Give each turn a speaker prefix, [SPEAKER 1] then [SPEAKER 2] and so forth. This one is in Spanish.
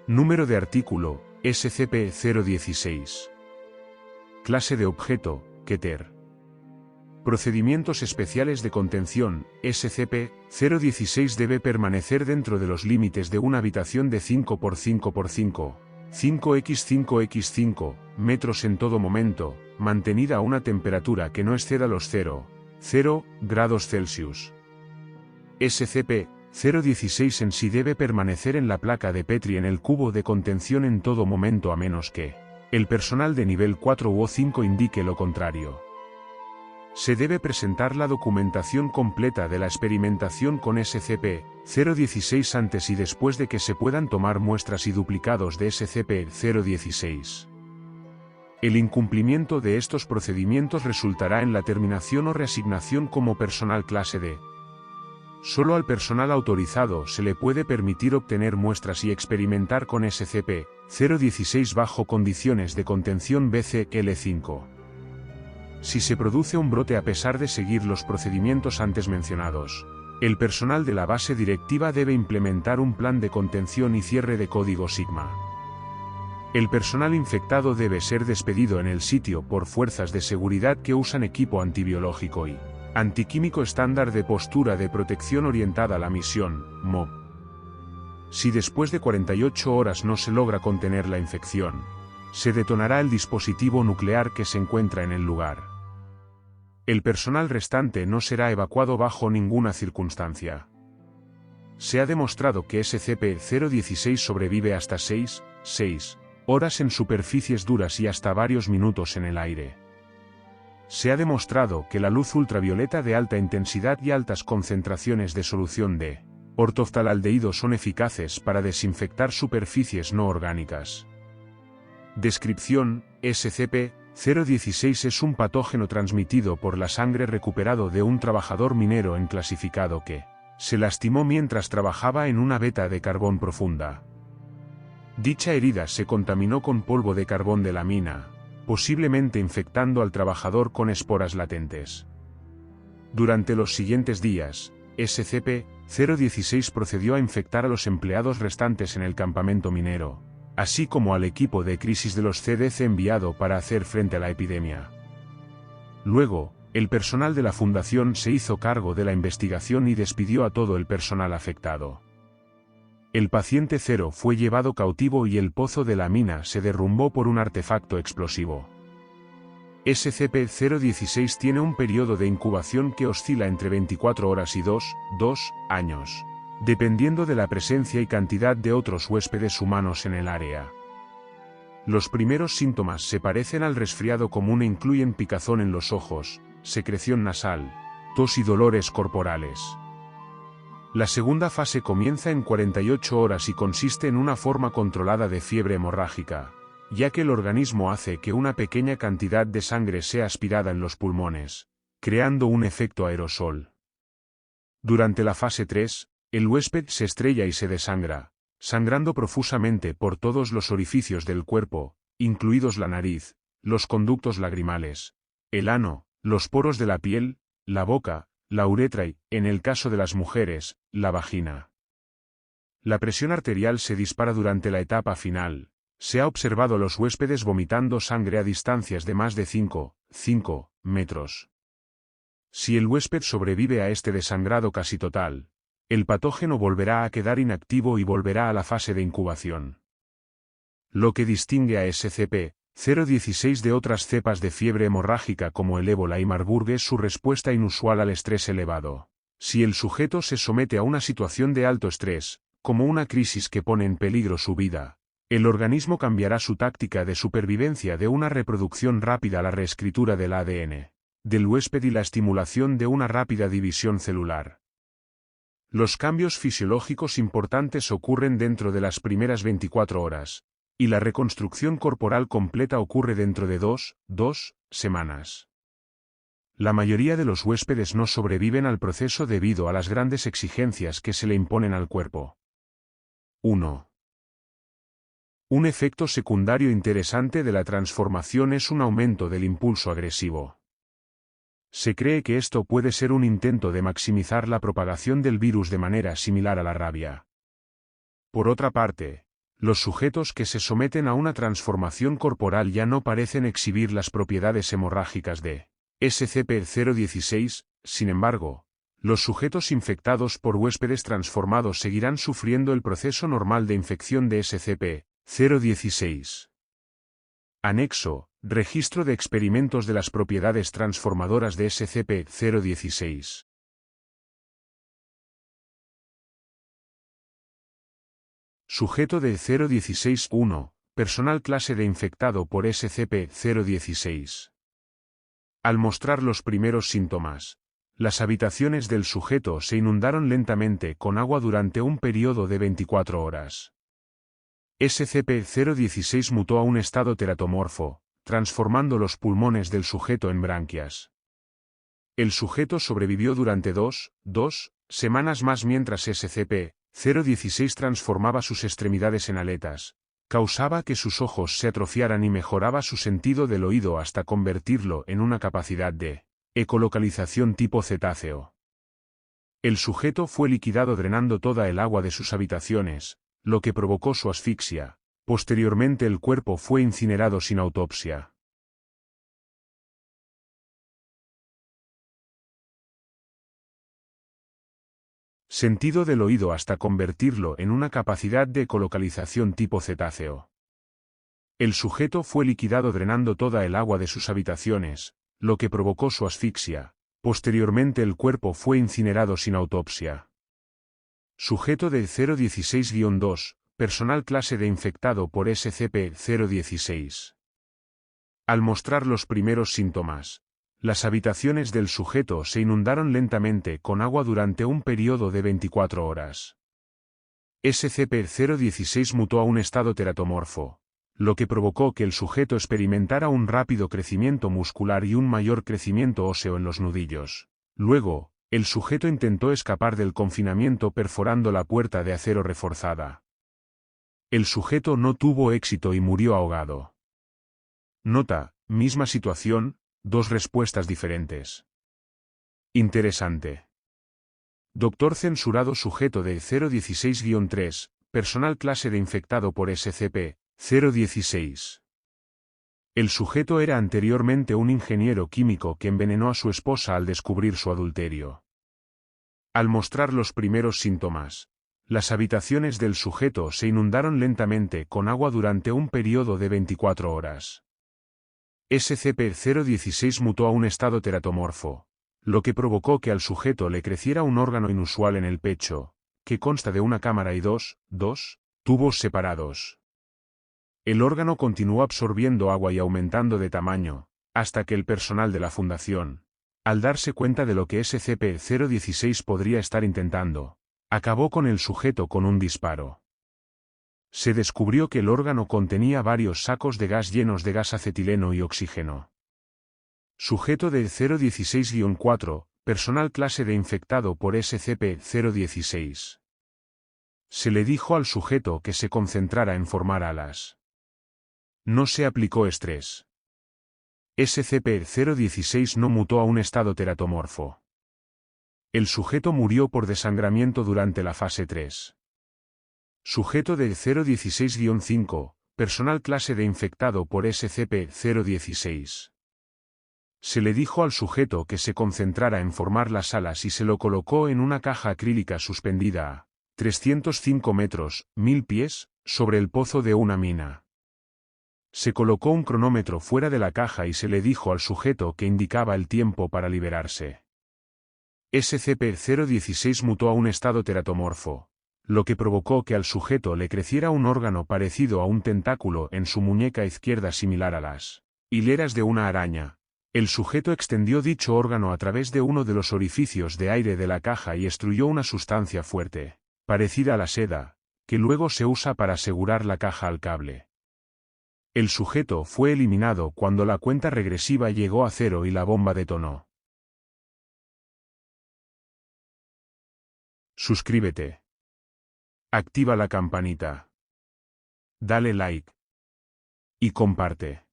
[SPEAKER 1] Número de artículo, SCP-016. Clase de objeto, Keter. Procedimientos especiales de contención, SCP-016 debe permanecer dentro de los límites de una habitación de 5 x 5 x 5, 5x5 x 5 metros en todo momento, mantenida a una temperatura que no exceda los 0 grados Celsius. SCP-016 en sí debe permanecer en la placa de Petri en el cubo de contención en todo momento a menos que el personal de nivel 4 u 5 indique lo contrario. Se debe presentar la documentación completa de la experimentación con SCP-016 antes y después de que se puedan tomar muestras y duplicados de SCP-016. El incumplimiento de estos procedimientos resultará en la terminación o reasignación como personal clase D. Solo al personal autorizado se le puede permitir obtener muestras y experimentar con SCP-016 bajo condiciones de contención BCL5. Si se produce un brote a pesar de seguir los procedimientos antes mencionados, el personal de la base directiva debe implementar un plan de contención y cierre de código Sigma. El personal infectado debe ser despedido en el sitio por fuerzas de seguridad que usan equipo antibiológico y antiquímico estándar de postura de protección orientada a la misión, MOB. Si después de 48 horas no se logra contener la infección, se detonará el dispositivo nuclear que se encuentra en el lugar. El personal restante no será evacuado bajo ninguna circunstancia. Se ha demostrado que SCP-016 sobrevive hasta 6 horas en superficies duras y hasta varios minutos en el aire. Se ha demostrado que la luz ultravioleta de alta intensidad y altas concentraciones de solución de ortoftaldehído son eficaces para desinfectar superficies no orgánicas. Descripción: SCP-016 es un patógeno transmitido por la sangre recuperado de un trabajador minero enclasificado que se lastimó mientras trabajaba en una veta de carbón profunda. Dicha herida se contaminó con polvo de carbón de la mina, posiblemente infectando al trabajador con esporas latentes. Durante los siguientes días, SCP-016 procedió a infectar a los empleados restantes en el campamento minero, así como al equipo de crisis de los CDC enviado para hacer frente a la epidemia. Luego, el personal de la Fundación se hizo cargo de la investigación y despidió a todo el personal afectado. El paciente 0 fue llevado cautivo y el pozo de la mina se derrumbó por un artefacto explosivo. SCP-016 tiene un periodo de incubación que oscila entre 24 horas y 2 años, dependiendo de la presencia y cantidad de otros huéspedes humanos en el área. Los primeros síntomas se parecen al resfriado común e incluyen picazón en los ojos, secreción nasal, tos y dolores corporales. La segunda fase comienza en 48 horas y consiste en una forma controlada de fiebre hemorrágica, ya que el organismo hace que una pequeña cantidad de sangre sea aspirada en los pulmones, creando un efecto aerosol. Durante la fase 3, el huésped se estrella y se desangra, sangrando profusamente por todos los orificios del cuerpo, incluidos la nariz, los conductos lagrimales, el ano, los poros de la piel, la boca, la uretra y, en el caso de las mujeres, la vagina. La presión arterial se dispara durante la etapa final. Se ha observado a los huéspedes vomitando sangre a distancias de más de 5 metros. Si el huésped sobrevive a este desangrado casi total, el patógeno volverá a quedar inactivo y volverá a la fase de incubación. Lo que distingue a SCP-016 de otras cepas de fiebre hemorrágica como el ébola y Marburg es su respuesta inusual al estrés elevado. Si el sujeto se somete a una situación de alto estrés, como una crisis que pone en peligro su vida, el organismo cambiará su táctica de supervivencia de una reproducción rápida a la reescritura del ADN del huésped y la estimulación de una rápida división celular. Los cambios fisiológicos importantes ocurren dentro de las primeras 24 horas, y la reconstrucción corporal completa ocurre dentro de 2 semanas. La mayoría de los huéspedes no sobreviven al proceso debido a las grandes exigencias que se le imponen al cuerpo. 1. Un efecto secundario interesante de la transformación es un aumento del impulso agresivo. Se cree que esto puede ser un intento de maximizar la propagación del virus de manera similar a la rabia. Por otra parte, Los sujetos que se someten a una transformación corporal ya no parecen exhibir las propiedades hemorrágicas de SCP-016, sin embargo, los sujetos infectados por huéspedes transformados seguirán sufriendo el proceso normal de infección de SCP-016. Anexo, registro de experimentos de las propiedades transformadoras de SCP-016. Sujeto de 016-1, personal clase de infectado por SCP-016. Al mostrar los primeros síntomas, las habitaciones del sujeto se inundaron lentamente con agua durante un periodo de 24 horas. SCP-016 mutó a un estado teratomorfo, transformando los pulmones del sujeto en branquias. El sujeto sobrevivió durante dos semanas más mientras SCP-016 transformaba sus extremidades en aletas, causaba que sus ojos se atrofiaran y mejoraba su sentido del oído hasta convertirlo en una capacidad de ecolocalización tipo cetáceo. El sujeto fue liquidado drenando toda el agua de sus habitaciones, lo que provocó su asfixia. Posteriormente el cuerpo fue incinerado sin autopsia. Sentido del oído hasta convertirlo en una capacidad de ecolocalización tipo cetáceo. El sujeto fue liquidado drenando toda el agua de sus habitaciones, lo que provocó su asfixia. Posteriormente el cuerpo fue incinerado sin autopsia. Sujeto de 016-2, personal clase de infectado por SCP-016. Al mostrar los primeros síntomas, las habitaciones del sujeto se inundaron lentamente con agua durante un periodo de 24 horas. SCP-016 mutó a un estado teratomorfo, lo que provocó que el sujeto experimentara un rápido crecimiento muscular y un mayor crecimiento óseo en los nudillos. Luego, el sujeto intentó escapar del confinamiento perforando la puerta de acero reforzada. El sujeto no tuvo éxito y murió ahogado. Nota: misma situación, dos respuestas diferentes. Interesante. Doctor censurado sujeto de 016-3, personal clase de infectado por SCP-016. El sujeto era anteriormente un ingeniero químico que envenenó a su esposa al descubrir su adulterio. Al mostrar los primeros síntomas, las habitaciones del sujeto se inundaron lentamente con agua durante un periodo de 24 horas. SCP-016 mutó a un estado teratomorfo, lo que provocó que al sujeto le creciera un órgano inusual en el pecho, que consta de una cámara y dos tubos separados. El órgano continuó absorbiendo agua y aumentando de tamaño, hasta que el personal de la Fundación, al darse cuenta de lo que SCP-016 podría estar intentando, acabó con el sujeto con un disparo. Se descubrió que el órgano contenía varios sacos de gas llenos de gas acetileno y oxígeno. Sujeto de 016-4, personal clase de infectado por SCP-016. Se le dijo al sujeto que se concentrara en formar alas. No se aplicó estrés. SCP-016 no mutó a un estado teratomorfo. El sujeto murió por desangramiento durante la fase 3. Sujeto de 016-5, personal clase de infectado por SCP-016. Se le dijo al sujeto que se concentrara en formar las alas y se lo colocó en una caja acrílica suspendida a 305 metros, 1000 pies, sobre el pozo de una mina. Se colocó un cronómetro fuera de la caja y se le dijo al sujeto que indicaba el tiempo para liberarse. SCP-016 mutó a un estado teratomorfo, lo que provocó que al sujeto le creciera un órgano parecido a un tentáculo en su muñeca izquierda similar a las hileras de una araña. El sujeto extendió dicho órgano a través de uno de los orificios de aire de la caja y extruyó una sustancia fuerte, parecida a la seda, que luego se usa para asegurar la caja al cable. El sujeto fue eliminado cuando la cuenta regresiva llegó a 0 y la bomba detonó. Suscríbete. Activa la campanita. Dale like. Y comparte.